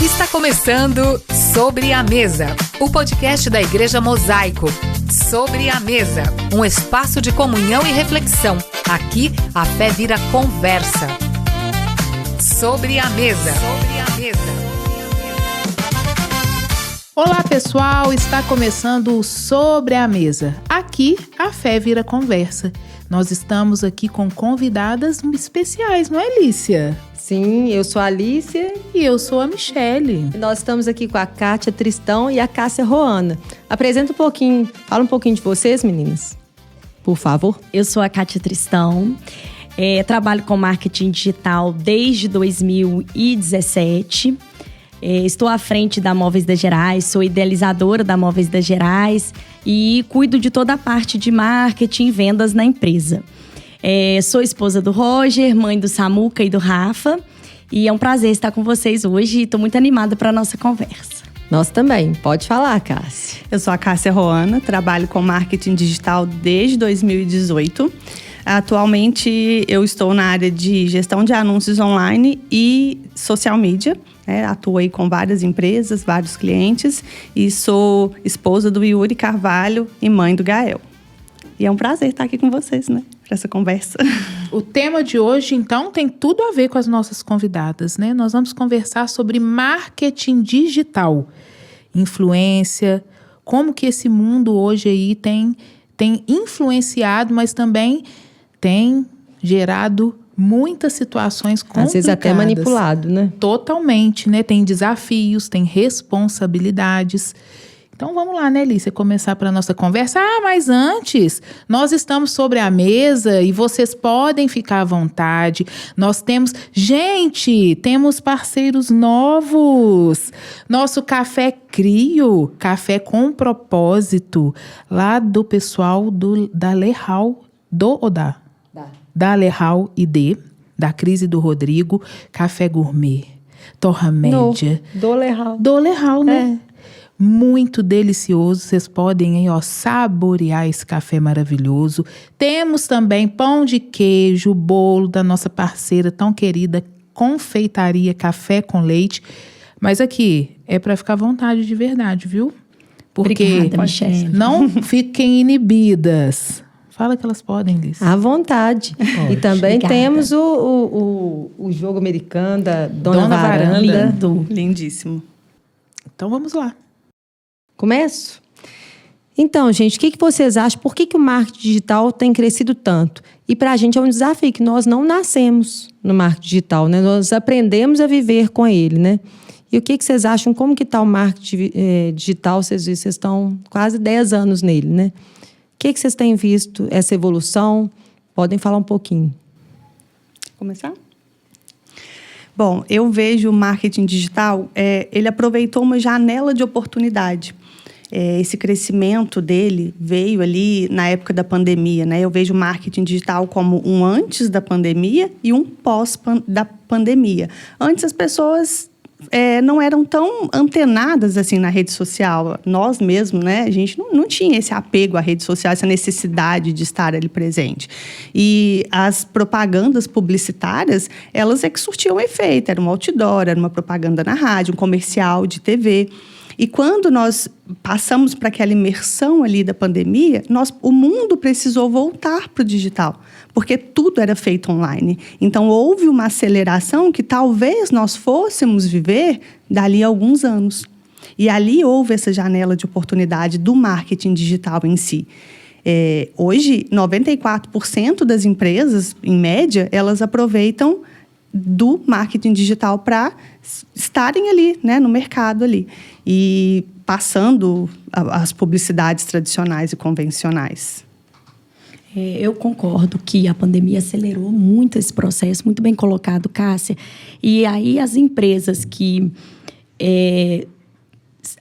Está começando Sobre a Mesa, o podcast da Igreja Mosaico. Sobre a Mesa, um espaço de comunhão e reflexão. Aqui, a fé vira conversa. Sobre a Mesa. Sobre a Mesa. Olá pessoal, está começando o Sobre a Mesa. Aqui a fé vira conversa. Nós estamos aqui com convidadas especiais, não é, Alicia? Sim, eu sou a Alicia. E eu sou a Michele. E nós estamos aqui com a Kátia Tristão e a Cássia Roana. Apresenta um pouquinho, fala um pouquinho de vocês, meninas, por favor. Eu sou a Kátia Tristão, trabalho com marketing digital desde 2017. Estou à frente da Móveis das Gerais, sou idealizadora da Móveis das Gerais e cuido de toda a parte de marketing e vendas na empresa. Sou esposa do Roger, mãe do Samuca e do Rafa, e é um prazer estar com vocês hoje e estou muito animada para a nossa conversa. Nós também, pode falar, Cássia. Eu sou a Cássia Roana, trabalho com marketing digital desde 2018. Atualmente eu estou na área de gestão de anúncios online e social media. Atuo aí com várias empresas, vários clientes e sou esposa do Yuri Carvalho e mãe do Gael. E é um prazer estar aqui com vocês, né? Para essa conversa. O tema de hoje, então, tem tudo a ver com as nossas convidadas, né? Nós vamos conversar sobre marketing digital, influência, como que esse mundo hoje aí tem influenciado, mas também tem gerado muitas situações complicadas. Às vezes até manipulado, né? Totalmente, né? Tem desafios, tem responsabilidades. Então vamos lá, né, Lícia, começar para a nossa conversa. Mas antes, nós estamos sobre a mesa e vocês podem ficar à vontade. Nós temos parceiros novos. Nosso Café Crio, café com propósito, lá do pessoal da Lehal, da Lehal ID, da Cris e do Rodrigo, café gourmet, torra média. Do Lehal. Do Lehal, né? Muito delicioso, vocês podem aí, saborear esse café maravilhoso. Temos também pão de queijo, bolo da nossa parceira tão querida, Confeitaria Café com Leite. Mas aqui, é para ficar à vontade de verdade, viu? Porque obrigada, Michele. Não fiquem inibidas. Fala que elas podem, Liz. À vontade. Pode. E também Obrigada. Temos o jogo americano da Dona Varanda. Lindo. Lindíssimo. Então vamos lá. Começo? Então, gente, o que vocês acham? Por que o marketing digital tem crescido tanto? E para a gente é um desafio, que nós não nascemos no marketing digital, né? Nós aprendemos a viver com ele, né? E o que vocês acham? Como que está o marketing digital? Vocês estão quase 10 anos nele, né? O que vocês têm visto, essa evolução? Podem falar um pouquinho. Começar? Bom, eu vejo o marketing digital, ele aproveitou uma janela de oportunidade. Esse crescimento dele veio ali na época da pandemia, né? Eu vejo o marketing digital como um antes da pandemia e um pós da pandemia. Antes as pessoas não eram tão antenadas assim na rede social. Nós mesmos, né? A gente não tinha esse apego à rede social, essa necessidade de estar ali presente. E as propagandas publicitárias, elas é que surtiam efeito. Era um outdoor, era uma propaganda na rádio, um comercial de TV. E quando nós passamos para aquela imersão ali da pandemia, o mundo precisou voltar para o digital, porque tudo era feito online. Então, houve uma aceleração que talvez nós fôssemos viver dali a alguns anos. E ali houve essa janela de oportunidade do marketing digital em si. Hoje, 94% das empresas, em média, elas aproveitam do marketing digital para estarem ali, né, no mercado ali. E passando as publicidades tradicionais e convencionais. Eu concordo que a pandemia acelerou muito esse processo, muito bem colocado, Cássia. E aí as empresas que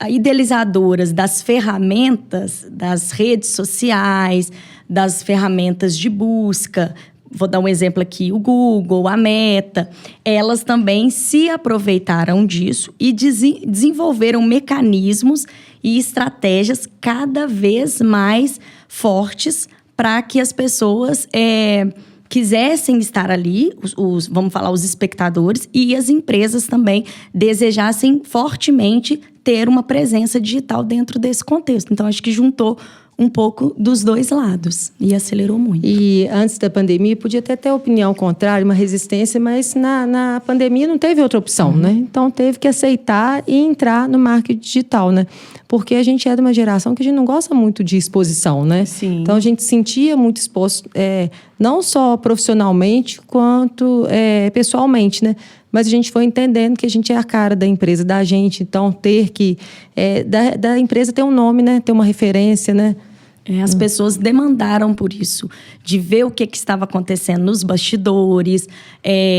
idealizadoras das ferramentas, das redes sociais, das ferramentas de busca, vou dar um exemplo aqui, o Google, a Meta, elas também se aproveitaram disso e desenvolveram mecanismos e estratégias cada vez mais fortes para que as pessoas quisessem estar ali, vamos falar, os espectadores, e as empresas também desejassem fortemente ter uma presença digital dentro desse contexto. Então, acho que juntou um pouco dos dois lados e acelerou muito. E antes da pandemia, podia até ter opinião contrária, uma resistência, mas na pandemia não teve outra opção, né? Então, teve que aceitar e entrar no marketing digital, né? Porque a gente é de uma geração que a gente não gosta muito de exposição, né? Sim. Então, a gente sentia muito exposto, não só profissionalmente, quanto pessoalmente, né? Mas a gente foi entendendo que a gente é a cara da empresa, da gente. Então, ter que... da empresa ter um nome, né? Ter uma referência, né? As pessoas demandaram por isso, de ver o que estava acontecendo nos bastidores,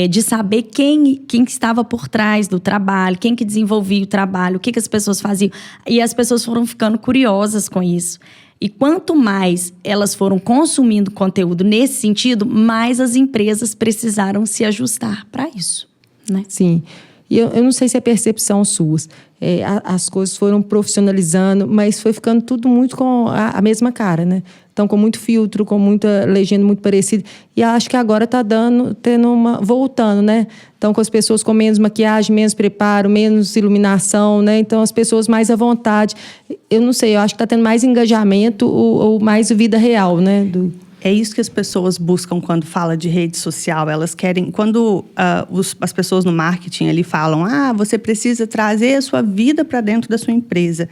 de saber quem estava por trás do trabalho, quem que desenvolvia o trabalho, o que as pessoas faziam. E as pessoas foram ficando curiosas com isso. E quanto mais elas foram consumindo conteúdo nesse sentido, mais as empresas precisaram se ajustar para isso, né? Sim. E eu não sei se é percepção suas. As coisas foram profissionalizando, mas foi ficando tudo muito com a mesma cara, né? Então, com muito filtro, com muita legenda muito parecida. E acho que agora está voltando, né? Então, com as pessoas com menos maquiagem, menos preparo, menos iluminação, né? Então, as pessoas mais à vontade. Eu não sei, eu acho que está tendo mais engajamento ou mais vida real, né? É isso que as pessoas buscam quando fala de rede social. Elas querem... Quando as pessoas no marketing ali falam, você precisa trazer a sua vida para dentro da sua empresa.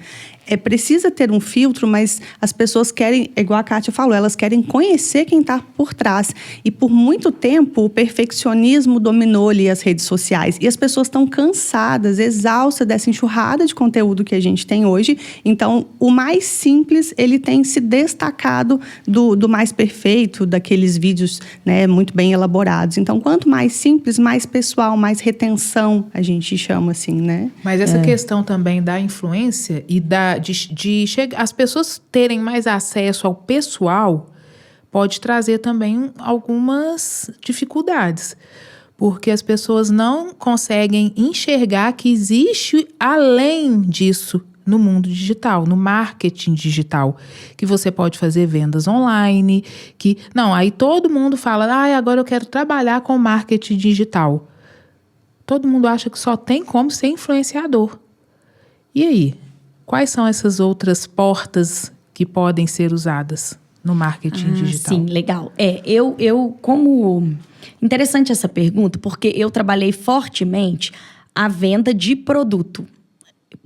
Precisa ter um filtro, mas as pessoas querem, igual a Kátia falou, elas querem conhecer quem está por trás. E por muito tempo, o perfeccionismo dominou ali as redes sociais. E as pessoas estão cansadas, exaustas dessa enxurrada de conteúdo que a gente tem hoje. Então, o mais simples, ele tem se destacado do mais perfeito, daqueles vídeos, né, muito bem elaborados. Então, quanto mais simples, mais pessoal, mais retenção, a gente chama assim, né? Mas essa questão também da influência e de chegar, as pessoas terem mais acesso ao pessoal pode trazer também algumas dificuldades, porque as pessoas não conseguem enxergar que existe além disso no mundo digital, no marketing digital, que você pode fazer vendas online, aí todo mundo fala, agora eu quero trabalhar com marketing digital. Todo mundo acha que só tem como ser influenciador. E aí? Quais são essas outras portas que podem ser usadas no marketing digital? Sim, legal. Interessante essa pergunta, porque eu trabalhei fortemente a venda de produto,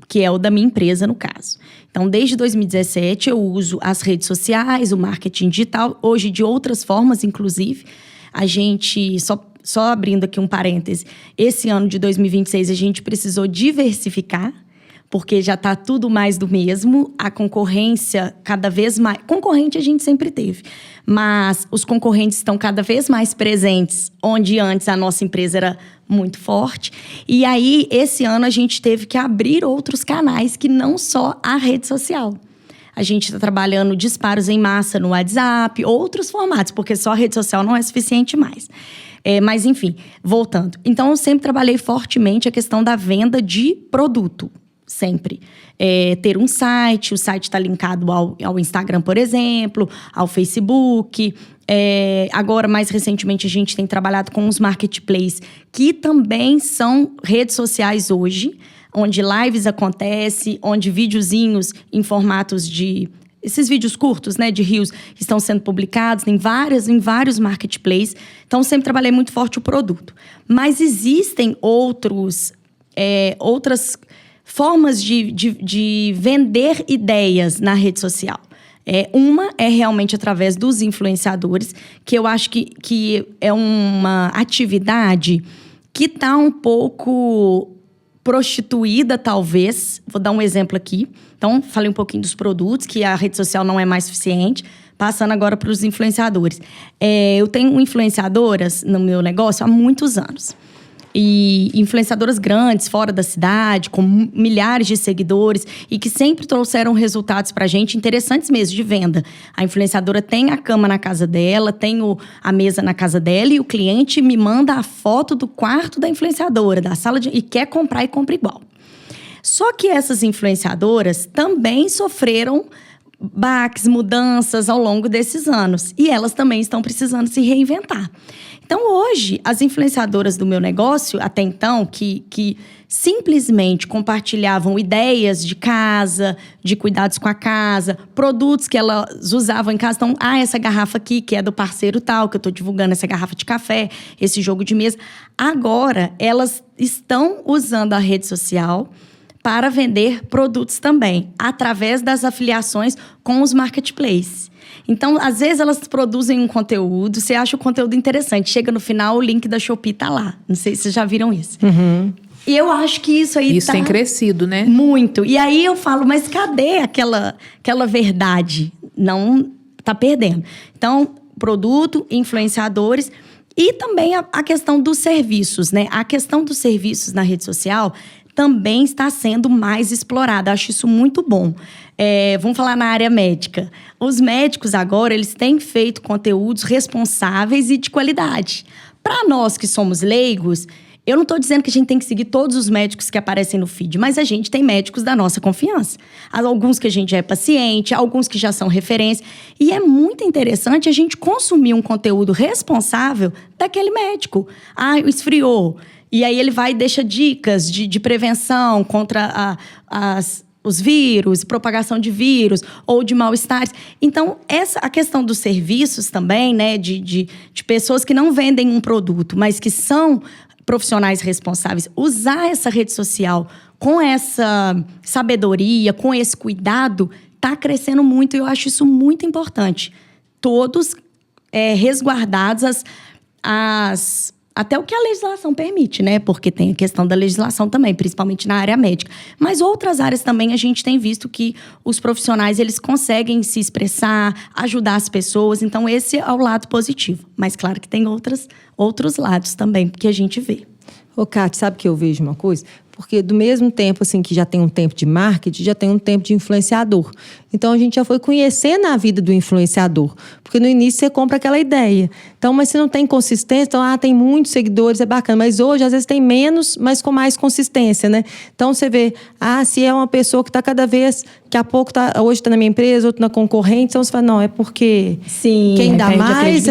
que é o da minha empresa, no caso. Então, desde 2017, eu uso as redes sociais, o marketing digital, hoje de outras formas, inclusive. A gente, só abrindo aqui um parêntese, esse ano de 2026 a gente precisou diversificar, porque já está tudo mais do mesmo, a concorrência cada vez mais... Concorrente a gente sempre teve, mas os concorrentes estão cada vez mais presentes, onde antes a nossa empresa era muito forte. E aí, esse ano, a gente teve que abrir outros canais que não só a rede social. A gente está trabalhando disparos em massa no WhatsApp, outros formatos, porque só a rede social não é suficiente mais. Mas, enfim, voltando. Então, eu sempre trabalhei fortemente a questão da venda de produto. Sempre. Ter um site, o site está linkado ao Instagram, por exemplo, ao Facebook. Agora, mais recentemente, a gente tem trabalhado com os marketplaces, que também são redes sociais hoje, onde lives acontecem, onde videozinhos em formatos de... Esses vídeos curtos, né, de Reels, estão sendo publicados em vários marketplaces. Então, sempre trabalhei muito forte o produto. Mas existem outras formas de vender ideias na rede social. Uma é realmente através dos influenciadores, que eu acho que é uma atividade que está um pouco prostituída, talvez. Vou dar um exemplo aqui. Então, falei um pouquinho dos produtos, que a rede social não é mais suficiente. Passando agora para os influenciadores. Eu tenho influenciadoras no meu negócio há muitos anos. E influenciadoras grandes, fora da cidade, com milhares de seguidores e que sempre trouxeram resultados pra gente interessantes mesmo de venda. A influenciadora tem a cama na casa dela, tem a mesa na casa dela e o cliente me manda a foto do quarto da influenciadora, da sala e quer comprar e compra igual. Só que essas influenciadoras também sofreram baques, mudanças ao longo desses anos. E elas também estão precisando se reinventar. Então, hoje, as influenciadoras do meu negócio, até então, que simplesmente compartilhavam ideias de casa, de cuidados com a casa, produtos que elas usavam em casa. Então, essa garrafa aqui, que é do parceiro tal, que eu estou divulgando essa garrafa de café, esse jogo de mesa. Agora, elas estão usando a rede social para vender produtos também, através das afiliações com os marketplaces. Então, às vezes, elas produzem um conteúdo, você acha o conteúdo interessante. Chega no final, o link da Shopee tá lá. Não sei se vocês já viram isso. Uhum. E eu acho que isso aí Isso tem crescido, né? Muito. E aí eu falo, mas cadê aquela verdade? Não, tá perdendo. Então, produto, influenciadores e também a questão dos serviços, né? A questão dos serviços na rede social também está sendo mais explorada. Acho isso muito bom. Vamos falar na área médica. Os médicos agora, eles têm feito conteúdos responsáveis e de qualidade. Para nós que somos leigos, eu não estou dizendo que a gente tem que seguir todos os médicos que aparecem no feed, mas a gente tem médicos da nossa confiança. Alguns que a gente já é paciente, alguns que já são referência. E é muito interessante a gente consumir um conteúdo responsável daquele médico. Esfriou. E aí ele vai e deixa dicas de prevenção contra os vírus, propagação de vírus ou de mal-estares. Então, a questão dos serviços também, né, de pessoas que não vendem um produto, mas que são profissionais responsáveis, usar essa rede social com essa sabedoria, com esse cuidado, está crescendo muito e eu acho isso muito importante. Todos resguardados até o que a legislação permite, né? Porque tem a questão da legislação também, principalmente na área médica. Mas outras áreas também a gente tem visto que os profissionais, eles conseguem se expressar, ajudar as pessoas. Então, esse é o lado positivo. Mas, claro que tem outros lados também que a gente vê. Ô, Cátia, sabe que eu vejo uma coisa? Porque do mesmo tempo assim que já tem um tempo de marketing, já tem um tempo de influenciador. Então, a gente já foi conhecendo a vida do influenciador. Porque no início você compra aquela ideia. Então, mas se não tem consistência, então, tem muitos seguidores, é bacana. Mas hoje, às vezes, tem menos, mas com mais consistência, né? Então, você vê, se é uma pessoa que está cada vez, daqui a pouco, hoje está na minha empresa, outro na concorrente, então você fala, não, é porque sim, quem dá mais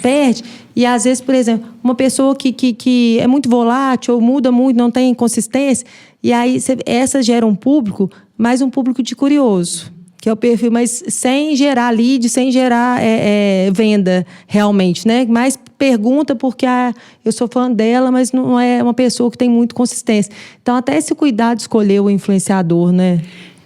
perde. E, às vezes, por exemplo, uma pessoa que é muito volátil, ou muda muito, não tem consistência, e aí essa gera um público, mais um público de curioso, que é o perfil, mas sem gerar lead, sem gerar venda realmente, né? Mais pergunta porque eu sou fã dela, mas não é uma pessoa que tem muito consistência. Então, até esse cuidado de escolher o influenciador, né?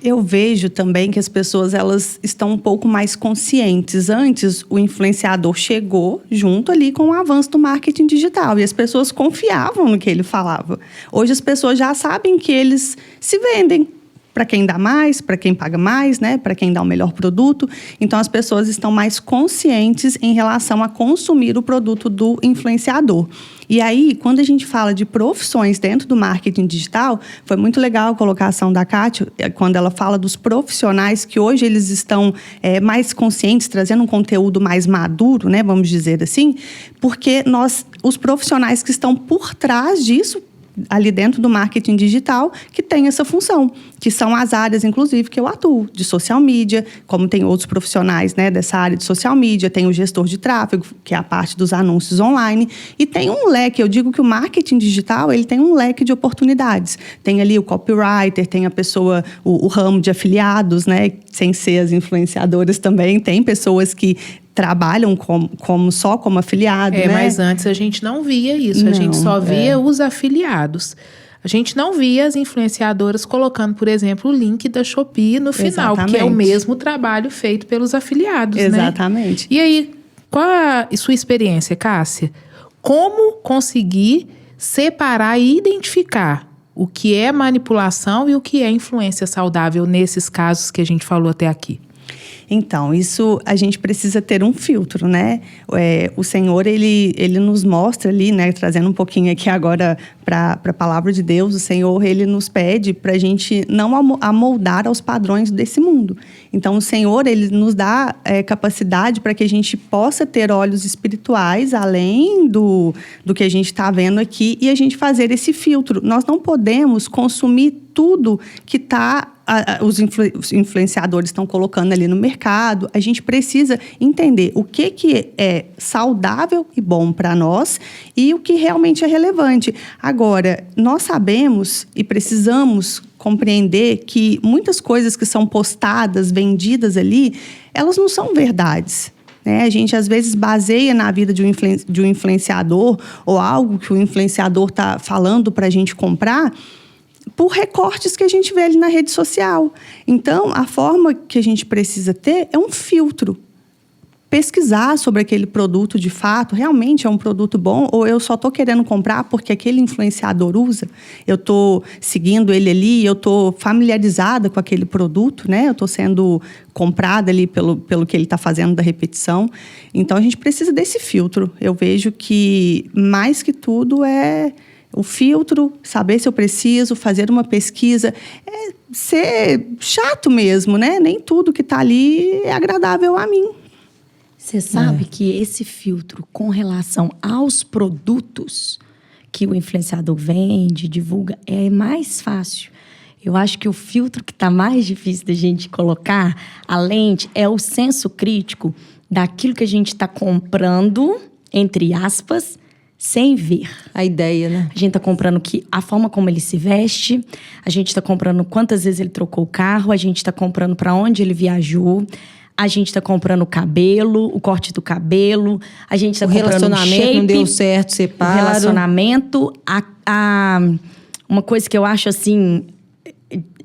Eu vejo também que as pessoas, elas estão um pouco mais conscientes. Antes, o influenciador chegou junto ali com o avanço do marketing digital e as pessoas confiavam no que ele falava. Hoje, as pessoas já sabem que eles se vendem para quem dá mais, para quem paga mais, né? Para quem dá o melhor produto. Então, as pessoas estão mais conscientes em relação a consumir o produto do influenciador. E aí, quando a gente fala de profissões dentro do marketing digital, foi muito legal a colocação da Cátia, quando ela fala dos profissionais que hoje eles estão mais conscientes, trazendo um conteúdo mais maduro, né? Vamos dizer assim, porque os profissionais que estão por trás disso, ali dentro do marketing digital, que tem essa função, que são as áreas, inclusive, que eu atuo, de social media, como tem outros profissionais, né, dessa área de social media, tem o gestor de tráfego, que é a parte dos anúncios online, e tem um leque, eu digo que o marketing digital, ele tem um leque de oportunidades. Tem ali o copywriter, tem a pessoa, o ramo de afiliados, né, sem ser as influenciadoras também, tem pessoas que trabalham só como afiliado, né? Mas antes a gente não via isso, a gente só via os afiliados. A gente não via as influenciadoras colocando, por exemplo, o link da Shopee no final, que é o mesmo trabalho feito pelos afiliados, Exatamente. Né? E aí, qual a sua experiência, Cássia? Como conseguir separar e identificar o que é manipulação e o que é influência saudável nesses casos que a gente falou até aqui? Então, isso a gente precisa ter um filtro, né? O Senhor, ele nos mostra ali, né? Trazendo um pouquinho aqui agora para a palavra de Deus, o Senhor, ele nos pede para a gente não amoldar aos padrões desse mundo. Então, o Senhor, ele nos dá capacidade para que a gente possa ter olhos espirituais, além do que a gente está vendo aqui, e a gente fazer esse filtro. Nós não podemos consumir tudo que os influenciadores estão colocando ali no mercado. A gente precisa entender o que é saudável e bom para nós e o que realmente é relevante. Agora, nós sabemos e precisamos compreender que muitas coisas que são postadas, vendidas ali, elas não são verdades. A gente, às vezes, baseia na vida de um influenciador ou algo que o influenciador está falando para a gente comprar por recortes que a gente vê ali na rede social. Então, a forma que a gente precisa ter é um filtro. Pesquisar sobre aquele produto de fato, realmente é um produto bom ou eu só estou querendo comprar porque aquele influenciador usa, eu estou seguindo ele ali, eu estou familiarizada com aquele produto, eu estou sendo comprada ali pelo que ele está fazendo da repetição. Então, a gente precisa desse filtro. Eu vejo que, mais que tudo, é o filtro, saber se eu preciso, fazer uma pesquisa, ser chato mesmo, Nem tudo que está ali é agradável a mim. Você sabe que esse filtro com relação aos produtos que o influenciador vende, divulga, é mais fácil. Eu acho que o filtro que está mais difícil da gente colocar, a lente, é o senso crítico daquilo que a gente está comprando, entre aspas, sem ver. A ideia, né? A gente está comprando a forma como ele se veste, a gente está comprando quantas vezes ele trocou o carro, a gente está comprando para onde ele viajou, a gente está comprando o cabelo, o corte do cabelo, a gente está comprando o shape. O relacionamento não deu certo, separa. O relacionamento, uma coisa que eu acho, assim,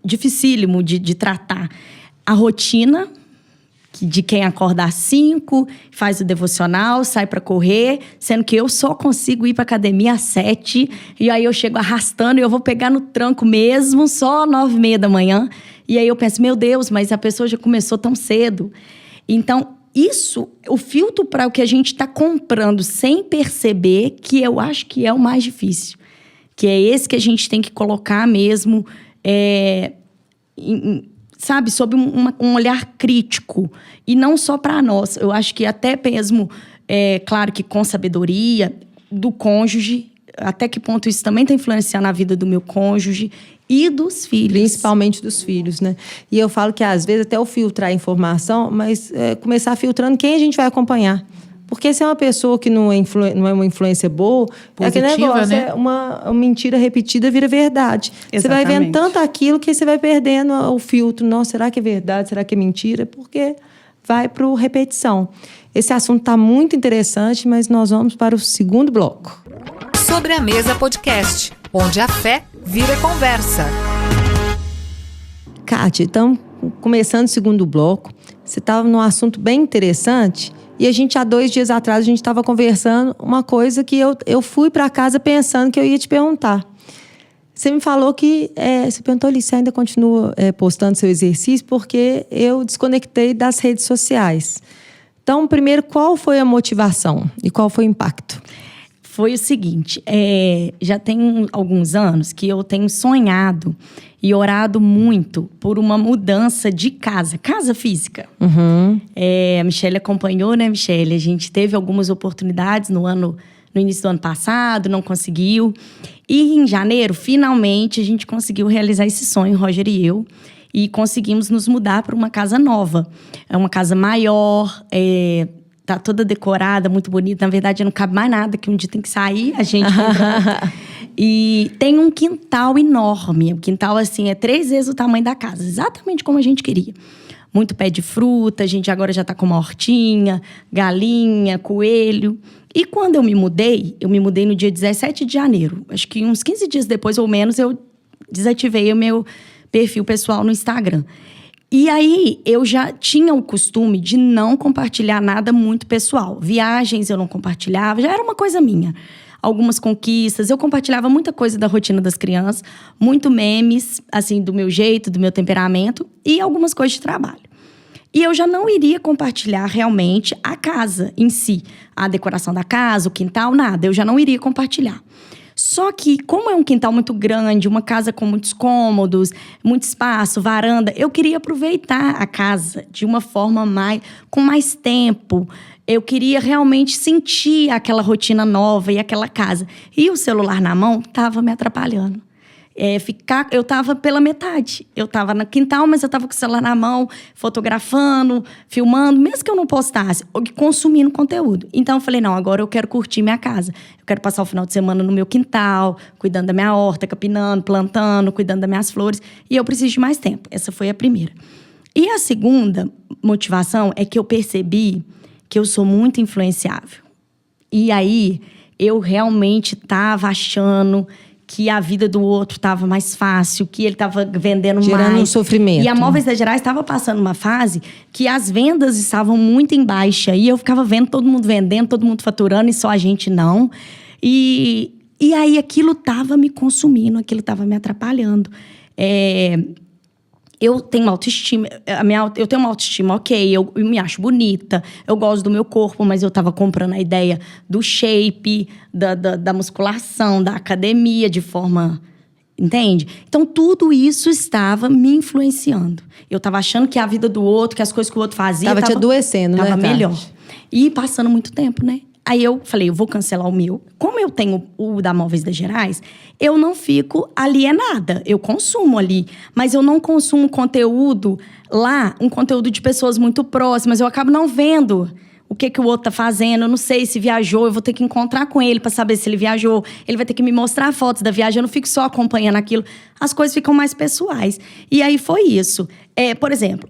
dificílimo de tratar. A rotina de quem acorda às 5, faz o devocional, sai para correr, sendo que eu só consigo ir para academia às 7, e aí eu chego arrastando e eu vou pegar no tranco mesmo, só 9h30 da manhã. E aí eu penso, meu Deus, mas a pessoa já começou tão cedo. Então, isso, o filtro para o que a gente está comprando sem perceber, que eu acho que é o mais difícil. Que é esse que a gente tem que colocar mesmo, sabe, sob um olhar crítico. E não só para nós. Eu acho que até mesmo, claro que com sabedoria, do cônjuge, até que ponto isso também está influenciando na vida do meu cônjuge e dos filhos. Principalmente dos filhos, E eu falo que, às vezes, até eu filtrar a informação, mas começar filtrando quem a gente vai acompanhar. Porque se é uma pessoa que não é uma influência boa, positiva, é aquele negócio, uma mentira repetida vira verdade. Exatamente. Você vai vendo tanto aquilo que você vai perdendo o filtro. Nossa, será que é verdade? Será que é mentira? Porque vai para repetição. Esse assunto está muito interessante, mas nós vamos para o segundo bloco. Sobre a Mesa Podcast, onde a fé vira conversa. Kátia, então, começando o segundo bloco, você estava num assunto bem interessante e há 2 dias atrás, a gente estava conversando uma coisa que eu fui para casa pensando que eu ia te perguntar. Você me falou que, você perguntou ali, você ainda continua postando seu exercício porque eu desconectei das redes sociais. Então, primeiro, qual foi a motivação e qual foi o impacto? Foi o seguinte, já tem alguns anos que eu tenho sonhado e orado muito por uma mudança de casa física. Uhum. A Michele acompanhou, né, Michele? A gente teve algumas oportunidades no início do ano passado, não conseguiu. E em janeiro, finalmente, a gente conseguiu realizar esse sonho, Roger e eu, e conseguimos nos mudar para uma casa nova. É uma casa maior, tá toda decorada, muito bonita. Na verdade, não cabe mais nada, que um dia tem que sair, a gente comprou. E tem um quintal enorme. O quintal, assim, é 3 vezes o tamanho da casa. Exatamente como a gente queria. Muito pé de fruta, a gente agora já tá com uma hortinha, galinha, coelho. E quando eu me mudei no dia 17 de janeiro. Acho que uns 15 dias depois, ou menos, eu desativei o meu perfil pessoal no Instagram. E aí, eu já tinha o costume de não compartilhar nada muito pessoal. Viagens eu não compartilhava, já era uma coisa minha. Algumas conquistas, eu compartilhava muita coisa da rotina das crianças, muito memes, assim, do meu jeito, do meu temperamento, e algumas coisas de trabalho. E eu já não iria compartilhar realmente a casa em si, a decoração da casa, o quintal, nada. Eu já não iria compartilhar. Só que, como é um quintal muito grande, uma casa com muitos cômodos, muito espaço, varanda, eu queria aproveitar a casa de uma forma com mais tempo. Eu queria realmente sentir aquela rotina nova e aquela casa. E o celular na mão estava me atrapalhando. Eu tava pela metade. Eu tava no quintal, mas eu tava com o celular na mão, fotografando, filmando, mesmo que eu não postasse, consumindo conteúdo. Então eu falei, não, agora eu quero curtir minha casa. Eu quero passar o final de semana no meu quintal, cuidando da minha horta, capinando, plantando, cuidando das minhas flores. E eu preciso de mais tempo. Essa foi a primeira. E a segunda motivação é que eu percebi que eu sou muito influenciável. E aí, eu realmente estava achando que a vida do outro estava mais fácil, que ele estava vendendo mais. Gerando um sofrimento. E a Móveis da Gerais estava passando uma fase que as vendas estavam muito em baixa. E eu ficava vendo todo mundo vendendo, todo mundo faturando, e só a gente não. E aí aquilo estava me consumindo, aquilo estava me atrapalhando. Eu tenho uma autoestima, eu tenho uma autoestima ok, eu me acho bonita, eu gosto do meu corpo, mas eu tava comprando a ideia do shape, da musculação, da academia de forma... Entende? Então, tudo isso estava me influenciando. Eu tava achando que a vida do outro, que as coisas que o outro fazia... Tava te adoecendo, né, Tava melhor. Tati? E passando muito tempo, né? Aí eu falei, eu vou cancelar o meu. Como eu tenho o da Móveis da Gerais, eu não fico alienada. Eu consumo ali, mas eu não consumo conteúdo lá, um conteúdo de pessoas muito próximas. Eu acabo não vendo o que o outro tá fazendo. Eu não sei se viajou, eu vou ter que encontrar com ele para saber se ele viajou. Ele vai ter que me mostrar fotos da viagem, eu não fico só acompanhando aquilo. As coisas ficam mais pessoais. E aí foi isso. Por exemplo,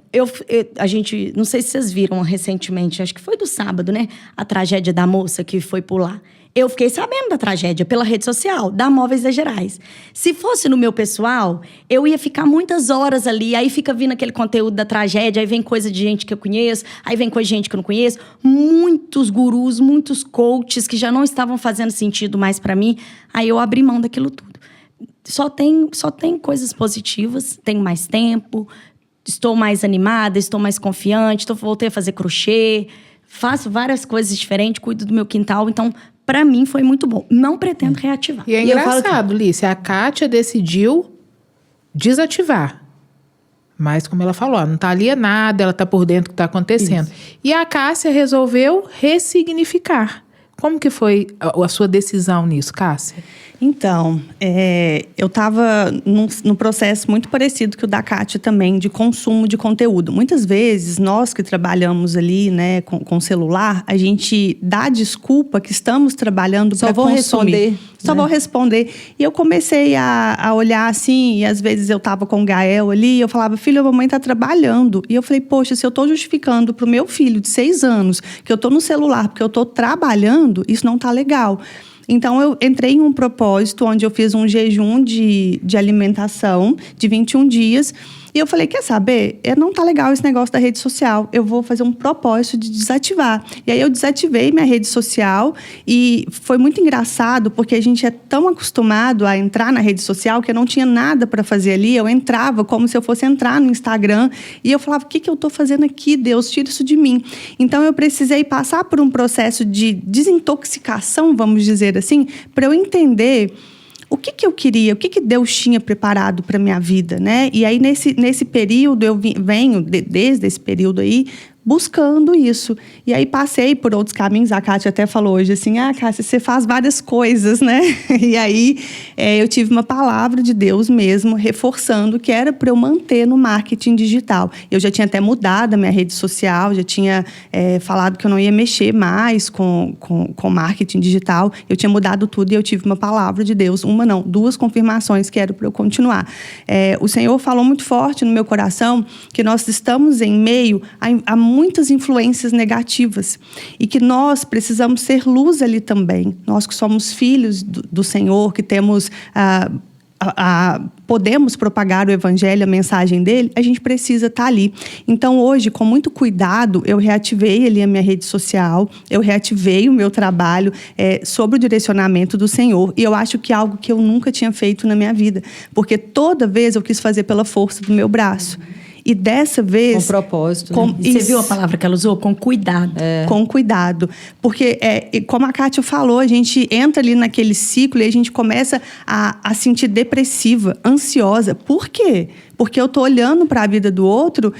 a gente... Não sei se vocês viram recentemente, acho que foi do sábado, né? A tragédia da moça que foi pular. Eu fiquei sabendo da tragédia pela rede social, da Móveis da Gerais. Se fosse no meu pessoal, eu ia ficar muitas horas ali. Aí fica vindo aquele conteúdo da tragédia, aí vem coisa de gente que eu conheço, aí vem coisa de gente que eu não conheço. Muitos gurus, muitos coaches que já não estavam fazendo sentido mais para mim. Aí eu abri mão daquilo tudo. Só tem coisas positivas, tenho mais tempo, estou mais animada, estou mais confiante, voltei a fazer crochê, faço várias coisas diferentes, cuido do meu quintal, então... Pra mim, foi muito bom. Não pretendo reativar. E é engraçado, Lícia, a Kátia decidiu desativar. Mas, como ela falou, não tá alienada, ela tá por dentro do que tá acontecendo. Isso. E a Cássia resolveu ressignificar. Como que foi a sua decisão nisso, Cássia? Então, eu estava num processo muito parecido que o da Kátia também, de consumo de conteúdo. Muitas vezes, nós que trabalhamos ali, né, com celular, a gente dá desculpa que estamos trabalhando para consumir. Só vou responder. E eu comecei a olhar assim, e às vezes eu estava com o Gael ali, e eu falava, filho, a mamãe está trabalhando. E eu falei, poxa, se eu estou justificando para o meu filho de 6 anos que eu estou no celular porque eu estou trabalhando, isso não está legal. Então, eu entrei em um propósito onde eu fiz um jejum de alimentação de 21 dias. E eu falei, quer saber? Não tá legal esse negócio da rede social. Eu vou fazer um propósito de desativar. E aí, eu desativei minha rede social. E foi muito engraçado, porque a gente é tão acostumado a entrar na rede social que eu não tinha nada para fazer ali. Eu entrava como se eu fosse entrar no Instagram. E eu falava, o que eu tô fazendo aqui? Deus, tira isso de mim. Então, eu precisei passar por um processo de desintoxicação, vamos dizer assim, para eu entender o que eu queria, o que Deus tinha preparado para a minha vida, né? E aí, nesse período, eu venho, desde esse período aí, buscando isso. E aí, passei por outros caminhos. A Kátia até falou hoje assim, Kátia, você faz várias coisas, né? E aí, eu tive uma palavra de Deus mesmo, reforçando que era para eu manter no marketing digital. Eu já tinha até mudado a minha rede social, já tinha falado que eu não ia mexer mais com marketing digital. Eu tinha mudado tudo e eu tive uma palavra de Deus, 2 confirmações que era para eu continuar. O Senhor falou muito forte no meu coração que nós estamos em meio a muitas influências negativas e que nós precisamos ser luz ali também. Nós que somos filhos do Senhor, que temos... podemos propagar o evangelho, a mensagem dele, a gente precisa estar ali. Então, hoje, com muito cuidado, eu reativei ali a minha rede social, eu reativei o meu trabalho sobre o direcionamento do Senhor. E eu acho que é algo que eu nunca tinha feito na minha vida, porque toda vez eu quis fazer pela força do meu braço. E dessa vez... Com propósito. Você viu a palavra que ela usou? Com cuidado. Com cuidado. Porque, como a Kátia falou, a gente entra ali naquele ciclo e a gente começa a sentir depressiva, ansiosa. Por quê? Porque eu estou olhando para a vida do outro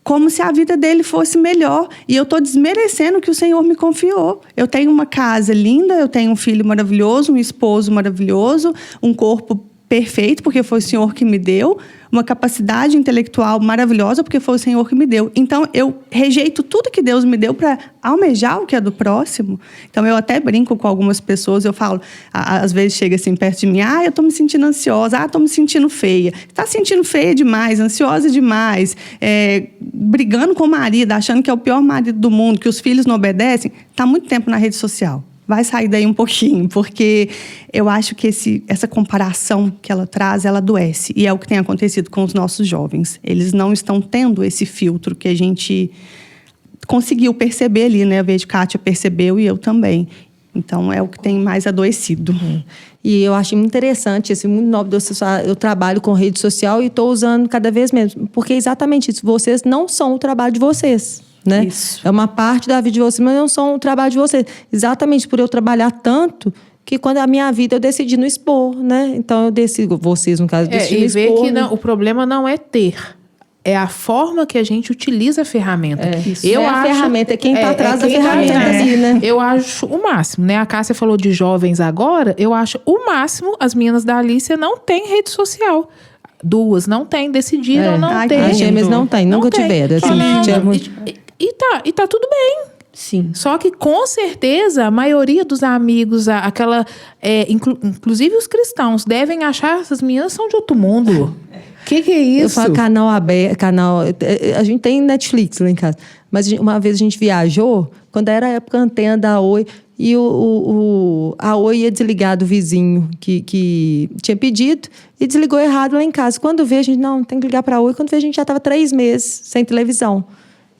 como se a vida dele fosse melhor. E eu estou desmerecendo o que o Senhor me confiou. Eu tenho uma casa linda, eu tenho um filho maravilhoso, um esposo maravilhoso, um corpo perfeito, porque foi o Senhor que me deu, uma capacidade intelectual maravilhosa, porque foi o Senhor que me deu. Então, eu rejeito tudo que Deus me deu para almejar o que é do próximo. Então, eu até brinco com algumas pessoas, eu falo, às vezes chega assim perto de mim, eu tô me sentindo ansiosa, tô me sentindo feia. Tá sentindo feia demais, ansiosa demais, brigando com o marido, achando que é o pior marido do mundo, que os filhos não obedecem, tá muito tempo na rede social. Vai sair daí um pouquinho, porque eu acho que essa comparação que ela traz, ela adoece. E é o que tem acontecido com os nossos jovens. Eles não estão tendo esse filtro que a gente conseguiu perceber ali, né? A vez de Kátia percebeu e eu também. Então, é o que tem mais adoecido. E eu acho muito interessante, assim, muito nobre. Eu trabalho com rede social e estou usando cada vez menos. Porque é exatamente isso. Vocês não são o trabalho de vocês. Né? Isso. É uma parte da vida de vocês, mas não são o trabalho de vocês. Exatamente por eu trabalhar tanto que quando a minha vida eu decidi não expor, né? Então eu decido, vocês no caso, decidem e expor. ver que não, o problema não é ter. É a forma que a gente utiliza a ferramenta. A ferramenta é quem está atrás da ferramenta. Né? Eu acho o máximo, né? A Cássia falou de jovens agora, eu acho o máximo as meninas da Alícia não têm rede social. 2 não têm, decidiram não ter. As gêmeas não têm, nunca tiveram. Assim, E tá tudo bem. Sim. Só que, com certeza, a maioria dos amigos, inclusive os cristãos, devem achar que essas meninas são de outro mundo. Que é isso? Eu falo canal aberto, a gente tem Netflix lá em casa. Mas uma vez a gente viajou, quando era a época antena da Oi, e a Oi ia desligar do vizinho que tinha pedido e desligou errado lá em casa. Quando vê, a gente, não, tem que ligar para a Oi. Quando vê, a gente já estava 3 meses sem televisão.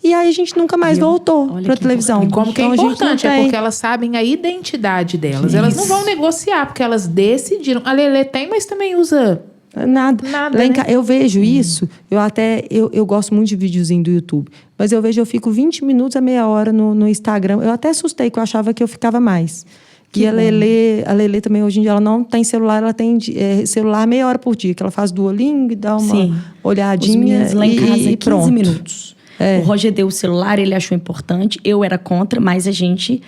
E aí a gente nunca mais voltou para a televisão. E como que é importante, é porque elas sabem a identidade delas. Elas não vão negociar, porque elas decidiram. A Lelê tem, mas também usa... Nada né? Eu vejo isso, eu gosto muito de videozinho do YouTube, mas eu fico 20 minutos a meia hora no Instagram. Eu até assustei, que eu achava que eu ficava mais. E a Lelê também, hoje em dia, ela não tem celular, ela tem celular meia hora por dia, que ela faz Duolingo, dá uma olhadinha. Os meninos lá em casa e 15 minutos. O Roger deu o celular, ele achou importante, eu era contra, mas a gente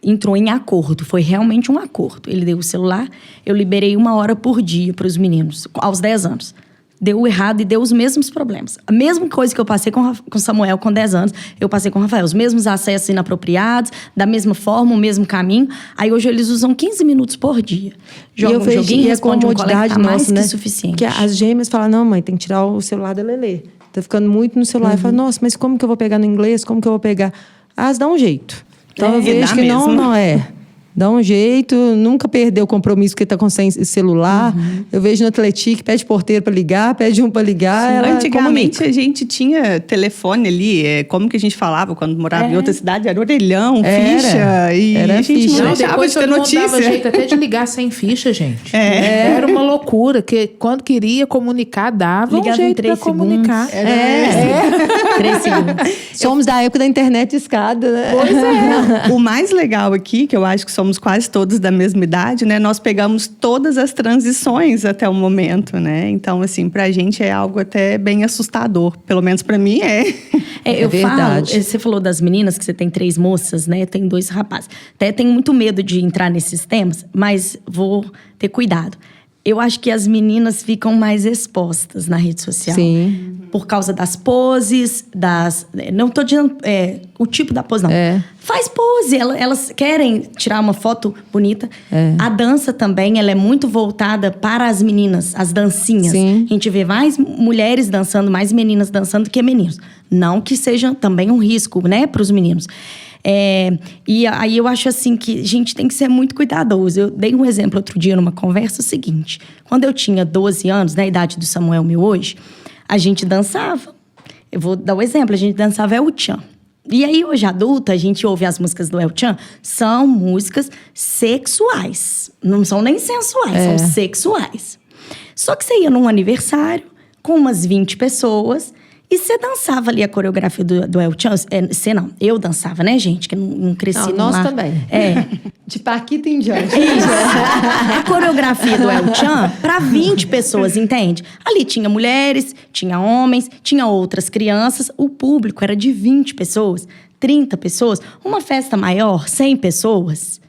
entrou em acordo. Foi realmente um acordo. Ele deu o celular, eu liberei 1 hora por dia para os meninos, aos 10 anos. Deu errado e deu os mesmos problemas. A mesma coisa que eu passei com Samuel com 10 anos, eu passei com o Rafael. Os mesmos acessos inapropriados, da mesma forma, o mesmo caminho. Aí hoje eles usam 15 minutos por dia. Jogam um joguinho, responde um colega, tá mais que suficiente. Que as gêmeas falam, não, mãe, tem que tirar o celular da Lelê. Tá ficando muito no celular. Eu falo, nossa, mas como que eu vou pegar no inglês? Como que eu vou pegar? Elas dão um jeito. Então eu vejo que não é. Dá um jeito, nunca perdeu o compromisso porque está com celular. Eu vejo no Atlético, pede porteiro para ligar, pede um para ligar. Ela antigamente comunica. a gente tinha telefone ali, como que a gente falava quando morava em outra cidade? Era orelhão, ficha. E era a gente ficha. não deixava de ter notícia. Dava jeito até de ligar sem ficha, gente. Era uma loucura, que quando queria comunicar, dava ligava um jeito para comunicar. 3 segundos. Somos da época da internet escada, né? Pois é. O mais legal aqui, que eu acho que somos quase todos da mesma idade, né? Nós pegamos todas as transições até o momento, né? Então, assim, pra gente é algo até bem assustador. Pelo menos pra mim é. Eu verdade. falo, você falou das meninas, que você tem 3 moças, né? Tem 2 rapazes. Até tenho muito medo de entrar nesses temas, mas vou ter cuidado. Eu acho que as meninas ficam mais expostas na rede social. Sim. Por causa das poses, não estou dizendo o tipo da pose, não. Faz pose, elas querem tirar uma foto bonita. A dança também, ela é muito voltada para as meninas, as dancinhas. Sim. A gente vê mais mulheres dançando, mais meninas dançando do que meninos. Não que seja também um risco, né, para os meninos. E aí eu acho assim que a gente tem que ser muito cuidadoso. Eu dei um exemplo outro dia numa conversa, o seguinte: quando eu tinha 12 anos, na idade do Samuel meu hoje, a gente dançava. Eu vou dar um exemplo, a gente dançava El Chan. E aí hoje adulta, a gente ouve as músicas do El Chan, são músicas sexuais. Não são nem sensuais, são sexuais. Só que você ia num aniversário com umas 20 pessoas e você dançava ali a coreografia do El Chan. Você não, eu dançava, né, gente? Que não cresci nós lá. também. De Paquita em diante. A coreografia do El Chan para 20 pessoas, entende? Ali tinha mulheres, tinha homens, tinha outras crianças. O público era de 20 pessoas, 30 pessoas. Uma festa maior, 100 pessoas.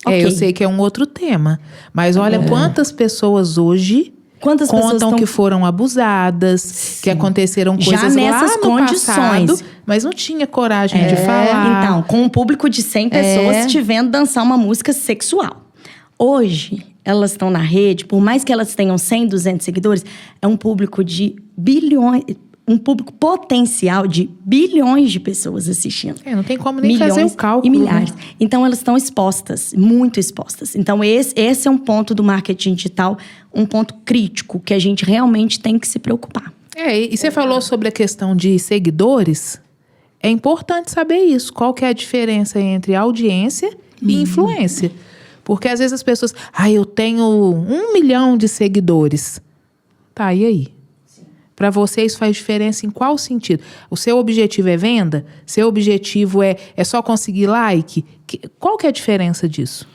Eu sei que é um outro tema. Mas olha quantas pessoas hoje Quantas pessoas contam estão... que foram abusadas, que aconteceram coisas nessas lá no condições. passado, mas não tinha coragem de falar. Então, com um público de 100 pessoas te vendo dançar uma música sexual. Hoje, elas estão na rede, por mais que elas tenham 100, 200 seguidores, é um público de bilhões, um público potencial de bilhões de pessoas assistindo. Não tem como nem fazer o cálculo. E milhares. Né? Então, elas estão expostas, muito expostas. Então, esse é um ponto do marketing digital, um ponto crítico que a gente realmente tem que se preocupar. E você falou sobre a questão de seguidores. É importante saber isso. Qual que é a diferença entre audiência e influência? Porque às vezes as pessoas... eu tenho 1 milhão de seguidores. Tá, e aí? Para você isso faz diferença em qual sentido? O seu objetivo é venda? Seu objetivo é só conseguir like? Qual que é a diferença disso?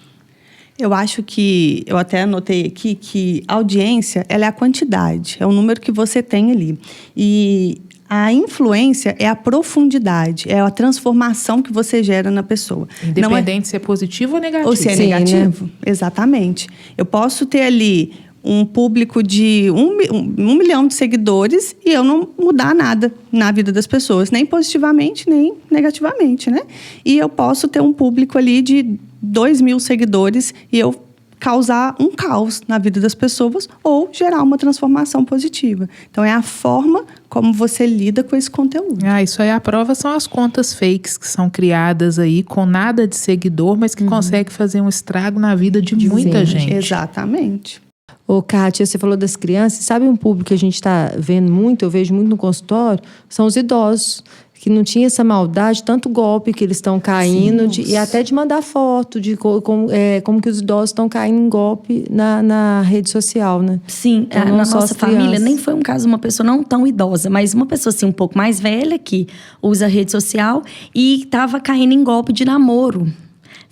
Eu acho que, eu até anotei aqui, que a audiência, ela é a quantidade, é o número que você tem ali. E a influência é a profundidade, é a transformação que você gera na pessoa. Independente se é positivo ou negativo. Ou se é negativo, né? Exatamente. Eu posso ter ali um público de 1 milhão de seguidores e eu não mudar nada na vida das pessoas, nem positivamente, nem negativamente, né? E eu posso ter um público ali de 2.000 seguidores e eu causar um caos na vida das pessoas ou gerar uma transformação positiva. Então, é a forma como você lida com esse conteúdo. Isso aí, a prova são as contas fakes que são criadas aí com nada de seguidor, mas que conseguem fazer um estrago na vida de muita gente. Exatamente. Ô, Kátia, você falou das crianças. Sabe um público que a gente está vendo muito, eu vejo muito no consultório? São os idosos, que não tinha essa maldade, tanto golpe que eles estão caindo, e até de mandar foto, de como que os idosos estão caindo em golpe na rede social, né? Sim, então, na nossa família nem foi um caso de uma pessoa não tão idosa, mas uma pessoa assim um pouco mais velha que usa rede social e estava caindo em golpe de namoro.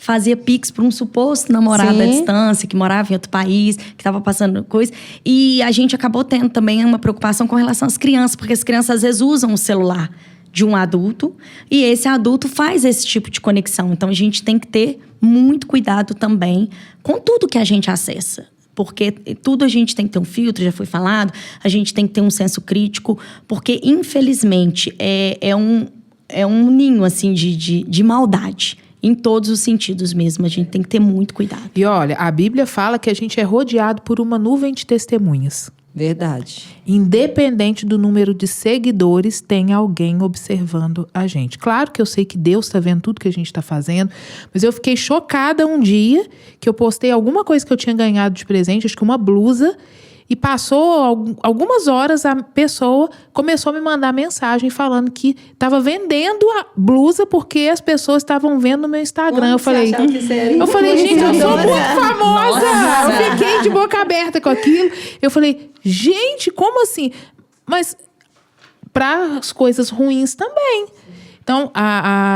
Fazia pix para um suposto namorado à distância, que morava em outro país, que estava passando coisa. E a gente acabou tendo também uma preocupação com relação às crianças, porque as crianças às vezes usam o celular de um adulto e esse adulto faz esse tipo de conexão. Então, a gente tem que ter muito cuidado também com tudo que a gente acessa. Porque tudo a gente tem que ter um filtro, já foi falado, a gente tem que ter um senso crítico, porque, infelizmente, é um ninho, assim, de maldade. Em todos os sentidos mesmo, a gente tem que ter muito cuidado. E olha, a Bíblia fala que a gente é rodeado por uma nuvem de testemunhas. Verdade. Independente do número de seguidores, tem alguém observando a gente. Claro que eu sei que Deus está vendo tudo que a gente está fazendo, mas eu fiquei chocada um dia que eu postei alguma coisa que eu tinha ganhado de presente, acho que uma blusa, e passou algumas horas, a pessoa começou a me mandar mensagem falando que estava vendendo a blusa porque as pessoas estavam vendo no meu Instagram. Eu falei, gente, eu sou muito famosa. Eu fiquei de boca aberta com aquilo. Eu falei, gente, como assim? Mas para as coisas ruins também. Então,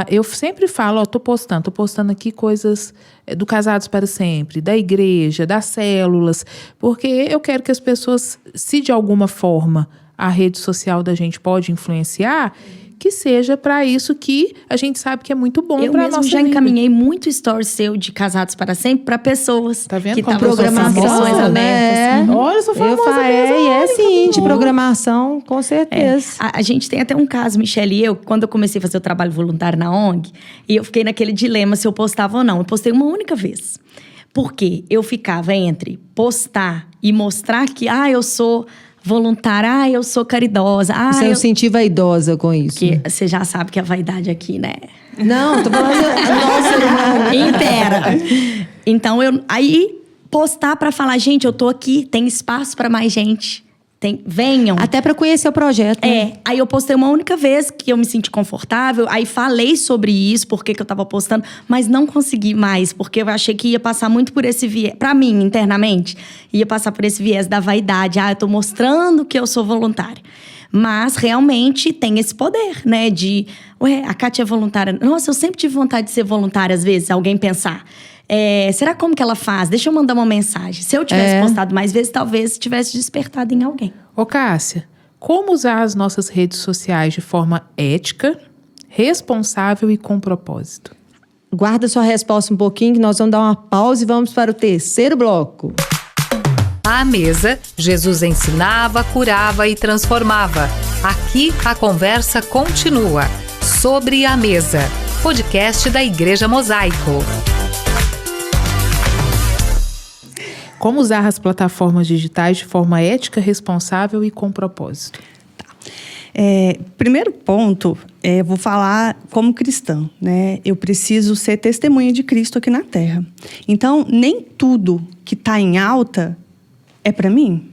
eu sempre falo, tô postando aqui coisas do Casados para Sempre, da igreja, das células, porque eu quero que as pessoas, se de alguma forma a rede social da gente pode influenciar, que seja para isso que a gente sabe que é muito bom para a nossa vida. Eu já encaminhei muito story seu de Casados para Sempre para pessoas que estavam programações abertas. Olha, eu sou famosa mesmo. Sim, de programação, com certeza. A gente tem até um caso, Michele e eu, quando eu comecei a fazer o trabalho voluntário na ONG, e eu fiquei naquele dilema se eu postava ou não. Eu postei uma única vez. Porque eu ficava entre postar e mostrar que, eu sou voluntária, eu sou caridosa. Você não sentir vaidosa com isso? Porque você já sabe que a vaidade aqui, né? Não, tô falando nossa, inteira. Então, aí postar pra falar, gente, eu tô aqui, tem espaço pra mais gente. Venham. Até pra conhecer o projeto. Né? Aí eu postei uma única vez que eu me senti confortável. Aí falei sobre isso, porque que eu tava postando. Mas não consegui mais, porque eu achei que ia passar muito por esse viés. Pra mim, internamente, ia passar por esse viés da vaidade. Eu tô mostrando que eu sou voluntária. Mas, realmente, tem esse poder, né? A Kátia é voluntária. Nossa, eu sempre tive vontade de ser voluntária, às vezes, alguém pensar. Será como que ela faz? Deixa eu mandar uma mensagem. Se eu tivesse postado mais vezes, talvez tivesse despertado em alguém. Ô, Cássia, como usar as nossas redes sociais de forma ética, responsável e com propósito? Guarda sua resposta um pouquinho, que nós vamos dar uma pausa e vamos para o terceiro bloco. À mesa, Jesus ensinava, curava e transformava. Aqui a conversa continua. Sobre a Mesa, podcast da Igreja Mosaico. Como usar as plataformas digitais de forma ética, responsável e com propósito? Primeiro ponto, vou falar como cristã, né? Eu preciso ser testemunha de Cristo aqui na Terra. Então, nem tudo que está em alta é para mim.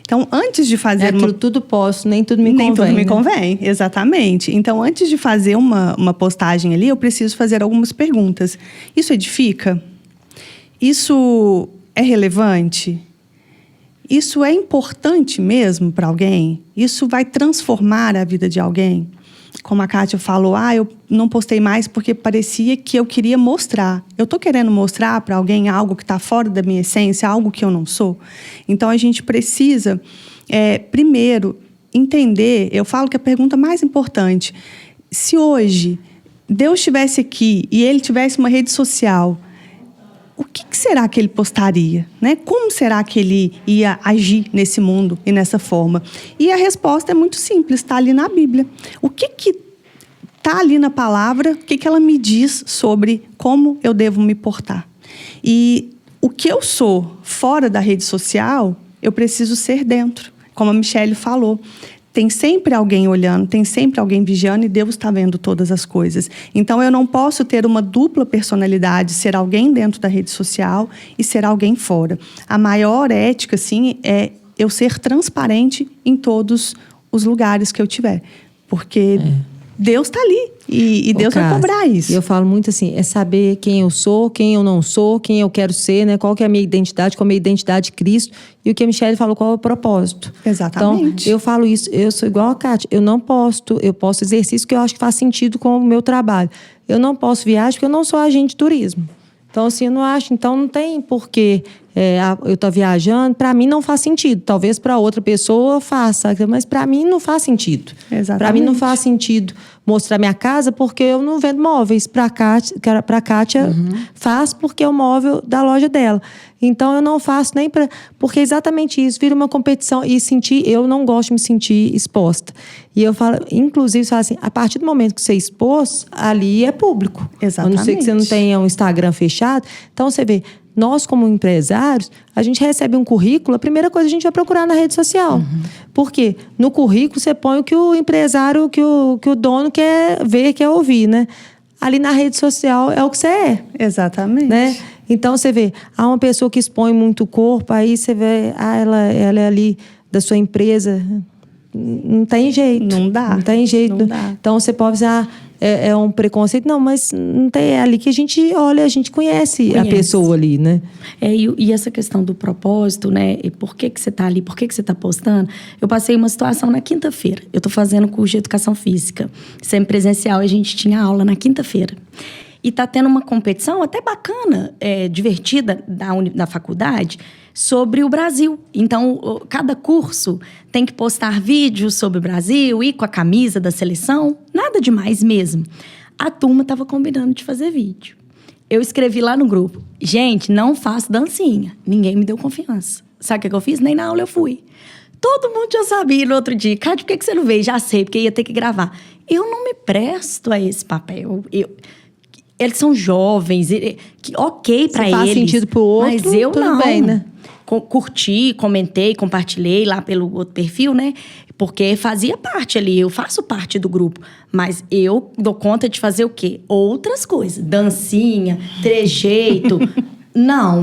Então, antes de fazer tudo posso, nem tudo me convém. Nem tudo me né? convém, exatamente. Então, antes de fazer uma postagem ali, eu preciso fazer algumas perguntas. Isso edifica? Isso é relevante? Isso é importante mesmo para alguém? Isso vai transformar a vida de alguém? Como a Kátia falou, eu não postei mais porque parecia que eu queria mostrar. Eu estou querendo mostrar para alguém algo que está fora da minha essência, algo que eu não sou. Então, a gente precisa, primeiro, entender. Eu falo que a pergunta mais importante, se hoje Deus estivesse aqui e Ele tivesse uma rede social, o que será que ele postaria? Né? Como será que ele ia agir nesse mundo e nessa forma? E a resposta é muito simples, está ali na Bíblia. O que está ali na palavra, o que ela me diz sobre como eu devo me portar? E o que eu sou fora da rede social, eu preciso ser dentro. Como a Michele falou, tem sempre alguém olhando, tem sempre alguém vigiando e Deus está vendo todas as coisas. Então, eu não posso ter uma dupla personalidade, ser alguém dentro da rede social e ser alguém fora. A maior ética, sim, é eu ser transparente em todos os lugares que eu tiver. Porque Deus está ali e Deus vai cobrar isso. Eu falo muito assim, é saber quem eu sou, quem eu não sou, quem eu quero ser, né? Qual que é a minha identidade, qual é a minha identidade de Cristo. E o que a Michele falou, qual é o propósito. Exatamente. Então, eu falo isso, eu sou igual a Kátia, eu posto exercício que eu acho que faz sentido com o meu trabalho. Eu não posso viajar porque eu não sou agente de turismo. Então, assim, eu não acho, então não tem porquê eu estar viajando, para mim não faz sentido. Talvez para outra pessoa faça, mas para mim não faz sentido. Para mim não faz sentido mostrar minha casa porque eu não vendo móveis. Para a Kátia faz porque é o móvel da loja dela. Então eu não faço nem para... Porque é exatamente isso, vira uma competição e eu não gosto de me sentir exposta. E eu falo, inclusive, assim, a partir do momento que você expôs, ali é público. Exatamente. A não ser que você não tenha um Instagram fechado. Então você vê, nós como empresários, a gente recebe um currículo, a primeira coisa a gente vai procurar na rede social. Por quê? No currículo você põe o que o empresário, que o dono quer ver, quer ouvir, né? Ali na rede social é o que você é. Exatamente. Né? Então você vê, há uma pessoa que expõe muito o corpo, aí você vê, ela é ali da sua empresa. Não tem jeito. Não dá. Não tem jeito. Não dá. Então você pode dizer, é um preconceito. Não, mas não tem, é ali que a gente olha, a gente conhece a pessoa ali, né? E essa questão do propósito, né? E por que você está ali, por que você está postando? Eu passei uma situação na quinta-feira. Eu estou fazendo curso de educação física, semipresencial, e a gente tinha aula na quinta-feira. E está tendo uma competição até bacana, divertida da faculdade, sobre o Brasil. Então, cada curso tem que postar vídeos sobre o Brasil, ir com a camisa da seleção, nada demais mesmo. A turma estava combinando de fazer vídeo. Eu escrevi lá no grupo, gente, não faço dancinha. Ninguém me deu confiança. Sabe o que eu fiz? Nem na aula eu fui. Todo mundo já sabia no outro dia. Cátia, por que você não veio? Já sei, porque ia ter que gravar. Eu não me presto a esse papel. Eles são jovens, ok para eles. Faz sentido pro outro, mas eu tudo não. bem, né? Curti, comentei, compartilhei lá pelo outro perfil, né? Porque fazia parte ali, eu faço parte do grupo. Mas eu dou conta de fazer o quê? Outras coisas. Dancinha, trejeito. Não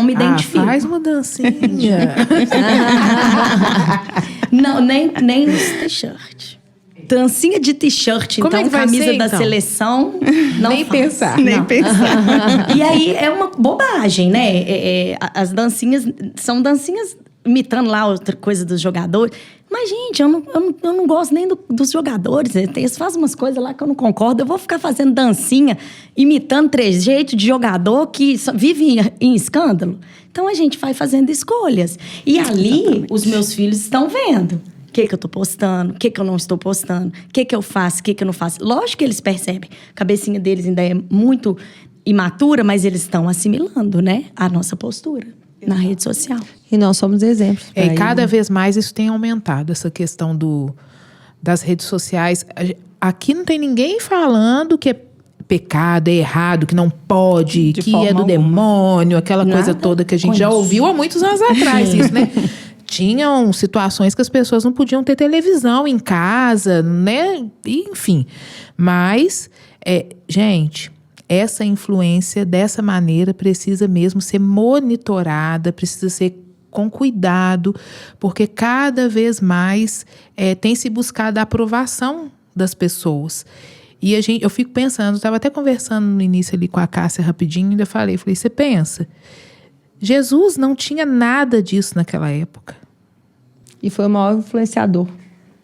me identifico. Faz uma dancinha. Não, nem os t-shirt. Dancinha de t-shirt, Como então, é que vai camisa ser, da então? seleção, não Nem faço. pensar. Nem pensar. E aí é uma bobagem, né? As dancinhas são dancinhas imitando lá outra coisa dos jogadores. Mas, gente, eu não gosto nem dos jogadores. Eles fazem umas coisas lá que eu não concordo. Eu vou ficar fazendo dancinha, imitando trejeito de jogador que vive em escândalo. Então, a gente vai fazendo escolhas. E ali, exatamente, os meus filhos estão vendo. O que eu tô postando, o que eu não estou postando, o que eu faço, o que eu não faço. Lógico que eles percebem. A cabecinha deles ainda é muito imatura, mas eles estão assimilando, né, a nossa postura. na rede social. E nós somos exemplos. E cada vez mais isso tem aumentado, essa questão das redes sociais. Aqui não tem ninguém falando que é pecado, é errado, que não pode, que é do demônio, aquela coisa toda que a gente já ouviu há muitos anos atrás, isso, né? Tinham situações que as pessoas não podiam ter televisão em casa, né? Enfim. Mas, gente, essa influência dessa maneira precisa mesmo ser monitorada, precisa ser com cuidado, porque cada vez mais tem se buscado a aprovação das pessoas. E eu fico pensando, eu estava até conversando no início ali com a Cássia rapidinho, ainda falei, você pensa, Jesus não tinha nada disso naquela época. E foi o maior influenciador.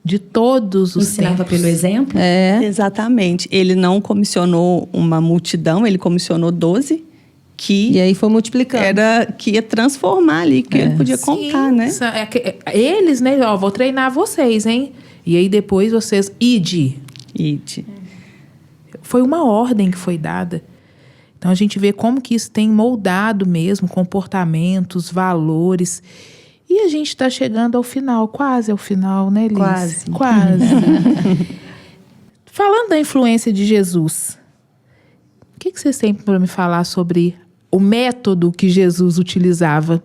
De todos os Ensinava tempos. pelo exemplo? Exatamente. Ele não comissionou uma multidão, ele comissionou 12 E aí foi multiplicando. que ia transformar ali, que ele podia contar, né? Eles, né? Ó, vou treinar vocês, hein? E aí depois vocês... Ide. Foi uma ordem que foi dada. Então a gente vê como que isso tem moldado mesmo comportamentos, valores. E a gente está chegando ao final, quase ao final, né, Liz? Quase. Falando da influência de Jesus, o que vocês têm para me falar sobre o método que Jesus utilizava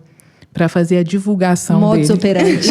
para fazer a divulgação Modus dele? operandi.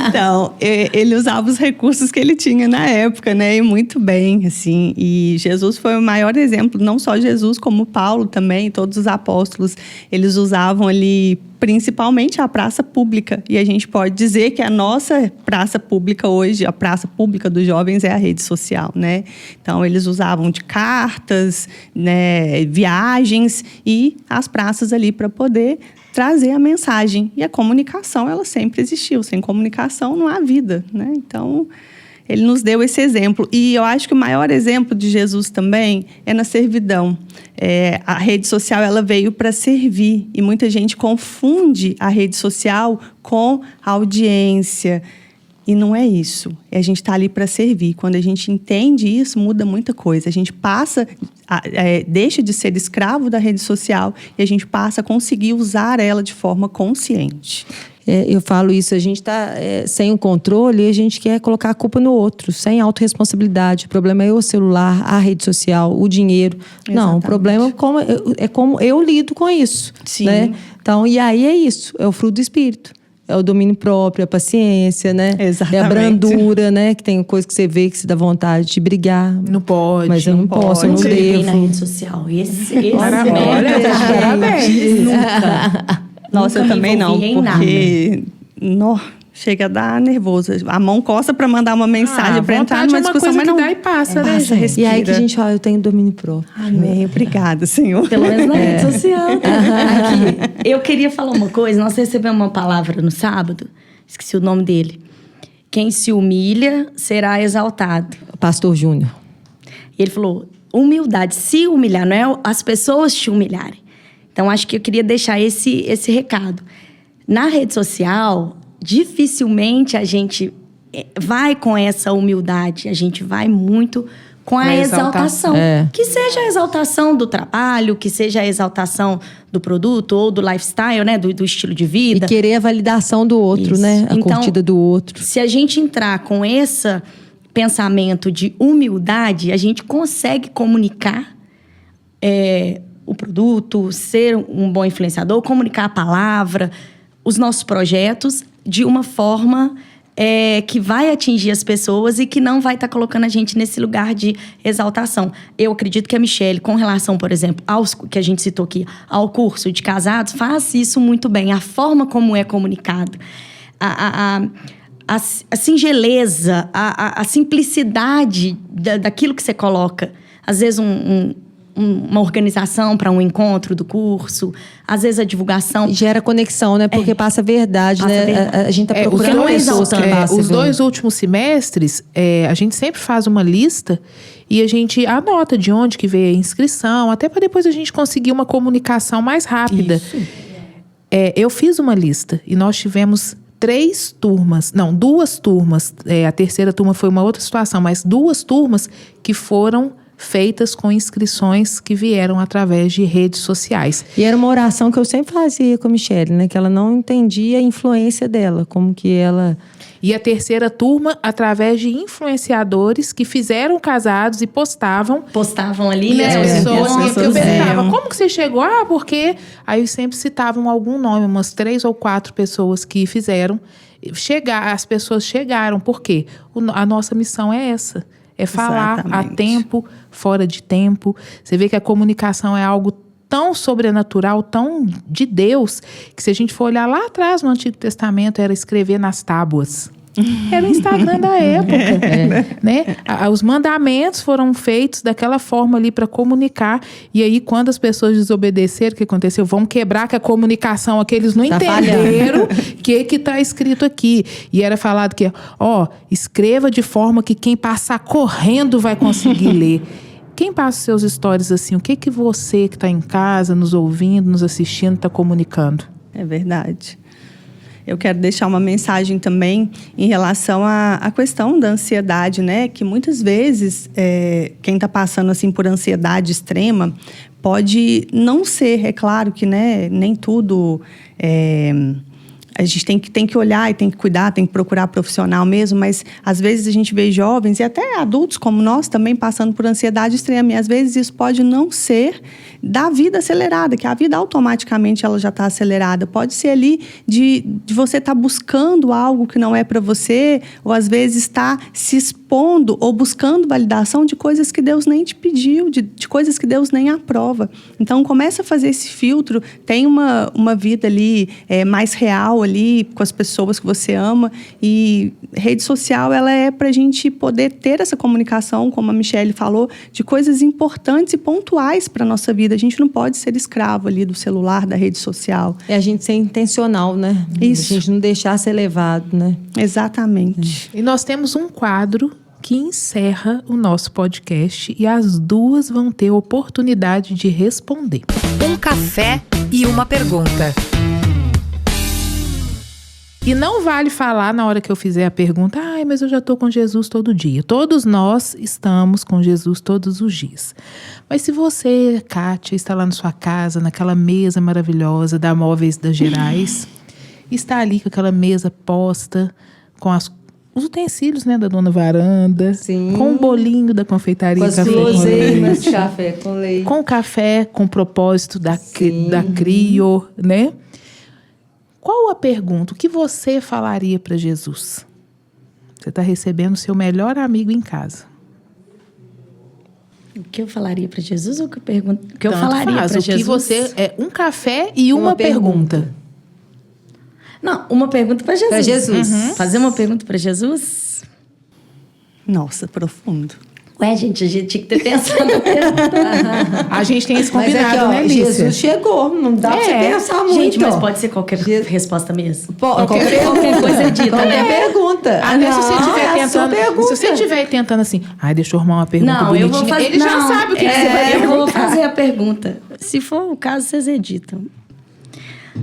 Então, ele usava os recursos que ele tinha na época, né? E muito bem, assim. E Jesus foi o maior exemplo, não só Jesus, como Paulo também, todos os apóstolos, eles usavam ali principalmente a praça pública. E a gente pode dizer que a nossa praça pública hoje, a praça pública dos jovens é a rede social, né? Então, eles usavam de cartas, né, viagens e as praças ali para poder trazer a mensagem. E a comunicação, ela sempre existiu. Sem comunicação não há vida, né? Então, ele nos deu esse exemplo. E eu acho que o maior exemplo de Jesus também é na servidão. A rede social, ela veio para servir. E muita gente confunde a rede social com a audiência. E não é isso. A gente está ali para servir. Quando a gente entende isso, muda muita coisa. A gente deixa de ser escravo da rede social e a gente passa a conseguir usar ela de forma consciente. Eu falo isso, a gente está sem o controle e a gente quer colocar a culpa no outro, sem autorresponsabilidade. O problema é o celular, a rede social, o dinheiro. Exatamente. Não, o problema é como eu lido com isso. Sim. Né? Então, e aí é isso, é o fruto do Espírito. É o domínio próprio, a paciência, né? Exatamente. É a brandura, né? Que tem coisa que você vê que se dá vontade de brigar. Não pode. Mas eu não posso, eu não devo. Na rede social. Esse Olha, parabéns. Nunca. Nossa, eu também não, porque chega a dar nervoso. A mão coça para mandar uma mensagem, para entrar numa discussão, mas não dá e passa, né, gente? Respira. E aí que a gente, eu tenho domínio próprio. Amém, obrigada, Senhor. Pelo menos na rede social. Aqui, eu queria falar uma coisa. Nós recebemos uma palavra no sábado. Esqueci o nome dele. Quem se humilha será exaltado. Pastor Júnior. E ele falou, humildade, se humilhar, não é as pessoas te humilharem. Então, acho que eu queria deixar esse recado. Na rede social, dificilmente a gente vai com essa humildade. A gente vai muito com a exaltação. Que seja a exaltação do trabalho, que seja a exaltação do produto ou do lifestyle, né? Do estilo de vida. E querer a validação do outro, né? A curtida do outro. Se a gente entrar com esse pensamento de humildade, a gente consegue comunicar o produto, ser um bom influenciador, comunicar a palavra, os nossos projetos de uma forma que vai atingir as pessoas e que não vai estar colocando a gente nesse lugar de exaltação. Eu acredito que a Michelle, com relação, por exemplo, que a gente citou aqui, ao curso de casados, faz isso muito bem. A forma como é comunicado, a singeleza, a simplicidade daquilo que você coloca. Às vezes, uma organização para um encontro do curso, às vezes a divulgação. Gera conexão, né? Porque passa verdade, né? A gente está procurando pessoas que passam. Os 2 últimos semestres, a gente sempre faz uma lista e a gente anota de onde que veio a inscrição, até para depois a gente conseguir uma comunicação mais rápida. Eu fiz uma lista e nós tivemos 2 turmas. A terceira turma foi uma outra situação, mas 2 turmas que foram feitas com inscrições que vieram através de redes sociais. E era uma oração que eu sempre fazia com a Michele, né? Que ela não entendia a influência dela, como que ela... E a terceira turma, através de influenciadores que fizeram casados e postavam. Postavam ali, E né? as pessoas, as porque eu pessoas perguntava, viam. como que você chegou? Ah, porque... Aí sempre citavam algum nome, umas 3 ou 4 pessoas que fizeram. As pessoas chegaram. Por quê? A nossa missão é essa. É falar Exatamente. a tempo, fora de tempo. Você vê que a comunicação é algo tão sobrenatural, tão de Deus, que se a gente for olhar lá atrás no Antigo Testamento, era escrever nas tábuas. Era o Instagram da época. Né? Os mandamentos foram feitos daquela forma ali para comunicar. E aí, quando as pessoas desobedeceram, o que aconteceu? Vamos quebrar que a comunicação aqui, eles não entenderam o que está escrito aqui. E era falado que, escreva de forma que quem passar correndo vai conseguir ler. Quem passa os seus stories assim? O que você que está em casa, nos ouvindo, nos assistindo, está comunicando? É verdade. Eu quero deixar uma mensagem também em relação à questão da ansiedade, né? Que muitas vezes quem está passando assim por ansiedade extrema pode não ser, é claro que, né, nem tudo a gente tem que olhar e tem que cuidar, tem que procurar profissional mesmo, mas às vezes a gente vê jovens e até adultos como nós também passando por ansiedade extrema. E às vezes isso pode não ser da vida acelerada, que a vida automaticamente ela já está acelerada. Pode ser ali de você estar buscando algo que não é para você, ou às vezes está se expondo ou buscando validação de coisas que Deus nem te pediu, de coisas que Deus nem aprova. Então começa a fazer esse filtro, tem uma vida ali mais real ali com as pessoas que você ama, e rede social ela é para a gente poder ter essa comunicação, como a Michele falou, de coisas importantes e pontuais para a nossa vida. A gente não pode ser escravo ali do celular, da rede social. É a gente ser intencional, né? Isso. A gente não deixar ser levado, né? Exatamente. E nós temos um quadro que encerra o nosso podcast e as duas vão ter oportunidade de responder. Um café e uma pergunta. E não vale falar na hora que eu fizer a pergunta, mas eu já estou com Jesus todo dia. Todos nós estamos com Jesus todos os dias. Mas se você, Kátia, está lá na sua casa, naquela mesa maravilhosa da Móveis das Gerais, está ali com aquela mesa posta, com os utensílios, né, da Dona Varanda, Sim. com o bolinho da confeitaria Com as Café com guloseimas de Leite, café com leite. com café, com propósito da Sim. Crio, né? Qual a pergunta? O que você falaria para Jesus? Você está recebendo o seu melhor amigo em casa. O que eu falaria para Jesus ou o que eu Tanto falaria faz. para O Jesus? que você é um café e uma pergunta. Não, uma pergunta para Jesus. Pra Jesus. Fazer uma pergunta para Jesus? Nossa, profundo. Ué, gente, a gente tinha que ter pensado na pergunta. A gente tem esse Mas combinado, aqui, ó, né, Lícia? Jesus chegou, não dá pra você pensar muito. Gente, mas pode ser qualquer resposta mesmo. Qualquer coisa é dita, qualquer né? pergunta. Até se você Não, estiver é a sua tentando, pergunta. se você estiver tentando assim, deixa eu arrumar uma pergunta Não, eu bonitinha, vou fazer. ele já sabe o que você vai Eu vou perguntar. fazer a pergunta. Se for o caso, vocês editam.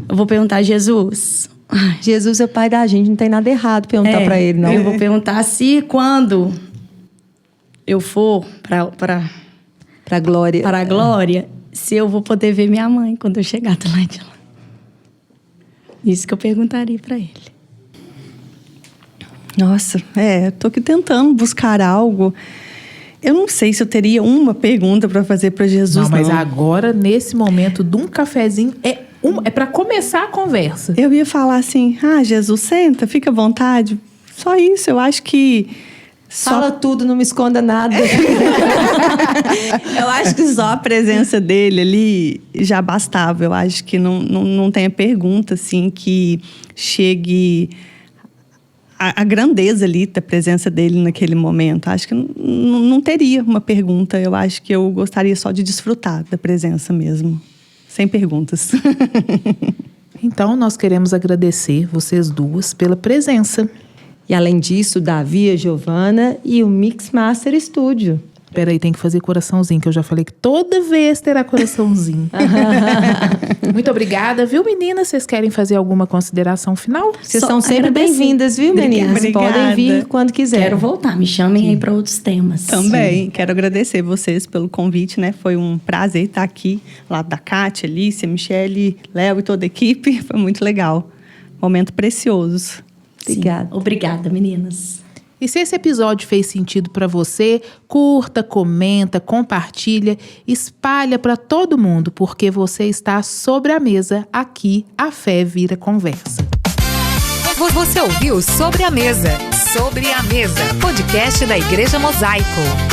Eu vou perguntar, Jesus. Jesus é o pai da gente, não tem nada errado perguntar pra ele, não. Eu vou perguntar se quando eu for Pra glória. para a glória, se eu vou poder ver minha mãe quando eu chegar do lado de lá. Isso que eu perguntaria para ele. Nossa, tô aqui tentando buscar algo. Eu não sei se eu teria uma pergunta para fazer para Jesus, Não, mas agora, nesse momento de um cafezinho, é para começar a conversa. Eu ia falar assim, Jesus, senta, fica à vontade. Só isso, eu acho que... Fala tudo, não me esconda nada. Eu acho que só a presença dele ali já bastava. Eu acho que não tem a pergunta, assim, que chegue a grandeza ali da presença dele naquele momento. Acho que não teria uma pergunta. Eu acho que eu gostaria só de desfrutar da presença mesmo. Sem perguntas. Então, nós queremos agradecer vocês duas pela presença. E além disso, Davi, a Giovana e o Mix Master Studio. Peraí, tem que fazer coraçãozinho, que eu já falei que toda vez terá coraçãozinho. Muito obrigada, viu, meninas? Vocês querem fazer alguma consideração final? Vocês Só são sempre agradecer. bem-vindas, viu, meninas? Obrigada. Podem vir quando quiserem. Quero voltar, me chamem aí para outros temas. Também quero agradecer vocês pelo convite, né? Foi um prazer estar aqui, lá da Kátia, Alicia, Michele, Léo e toda a equipe. Foi muito legal. Momento precioso. Obrigada. Obrigada, meninas. E se esse episódio fez sentido para você, curta, comenta, compartilha, espalha para todo mundo, porque você está sobre a mesa. Aqui, a fé vira conversa. Você ouviu Sobre a Mesa. Sobre a Mesa, podcast da Igreja Mosaico.